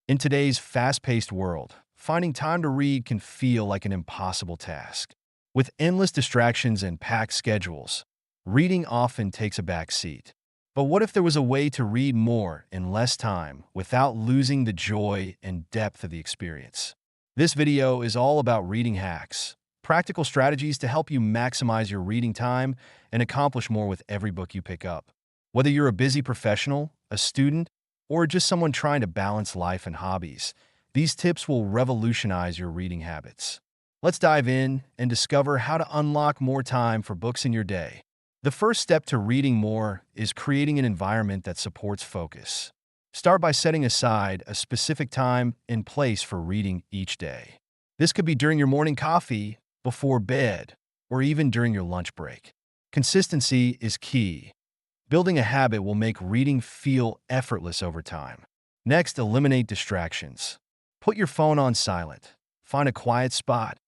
In today's fast-paced world, finding time to read can feel like an impossible task. With endless distractions and packed schedules, reading often takes a back seat. But what if there was a way to read more in less time without losing the joy and depth of the experience? This video is all about reading hacks, practical strategies to help you maximize your reading time and accomplish more with every book you pick up. Whether you're a busy professional, a student, or just someone trying to balance life and hobbies, these tips will revolutionize your reading habits. Let's dive in and discover how to unlock more time for books in your day. The first step to reading more is creating an environment that supports focus. Start by setting aside a specific time and place for reading each day. This could be during your morning coffee, before bed, or even during your lunch break. Consistency is key. Building a habit will make reading feel effortless over time. Next, eliminate distractions. Put your phone on silent, find a quiet spot,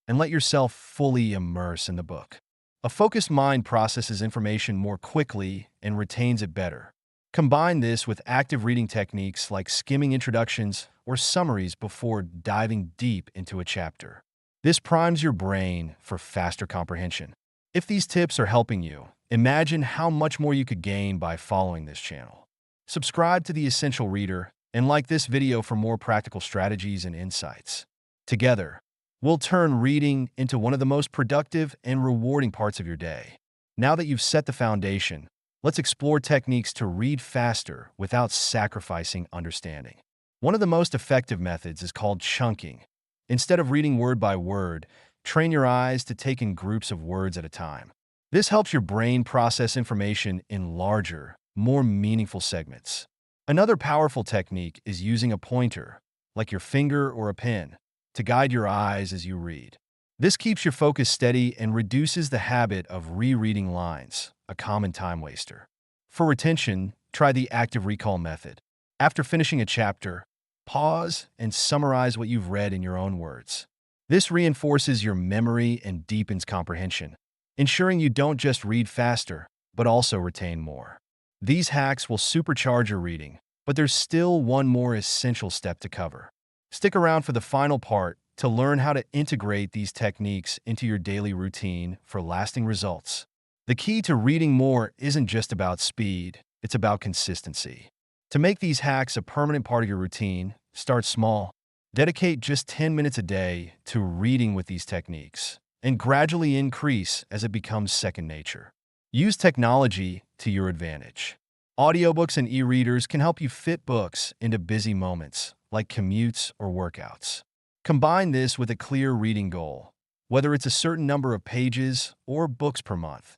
and let yourself fully immerse in the book. A focused mind processes information more quickly and retains it better. Combine this with active reading techniques like skimming introductions or summaries before diving deep into a chapter. This primes your brain for faster comprehension. If these tips are helping you, imagine how much more you could gain by following this channel. Subscribe to The Essential Reader and like this video for more practical strategies and insights. Together, we'll turn reading into one of the most productive and rewarding parts of your day. Now that you've set the foundation, let's explore techniques to read faster without sacrificing understanding. One of the most effective methods is called chunking. Instead of reading word by word, train your eyes to take in groups of words at a time. This helps your brain process information in larger, more meaningful segments. Another powerful technique is using a pointer, like your finger or a pen, to guide your eyes as you read. This keeps your focus steady and reduces the habit of rereading lines, a common time waster. For retention, try the active recall method. After finishing a chapter, pause and summarize what you've read in your own words. This reinforces your memory and deepens comprehension, ensuring you don't just read faster, but also retain more. These hacks will supercharge your reading, but there's still one more essential step to cover. Stick around for the final part to learn how to integrate these techniques into your daily routine for lasting results. The key to reading more isn't just about speed, it's about consistency. To make these hacks a permanent part of your routine, start small. Dedicate just 10 minutes a day to reading with these techniques, and gradually increase as it becomes second nature. Use technology to your advantage. Audiobooks and e-readers can help you fit books into busy moments, like commutes or workouts. Combine this with a clear reading goal, whether it's a certain number of pages or books per month,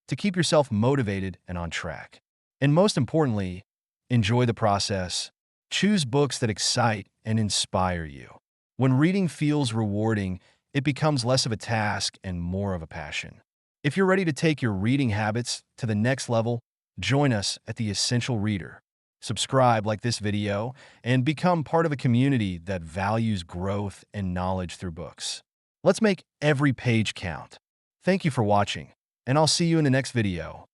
to keep yourself motivated and on track. And most importantly, enjoy the process. Choose books that excite and inspire you. When reading feels rewarding, it becomes less of a task and more of a passion. If you're ready to take your reading habits to the next level, join us at The Essential Reader. Subscribe, like this video, and become part of a community that values growth and knowledge through books. Let's make every page count. Thank you for watching, and I'll see you in the next video.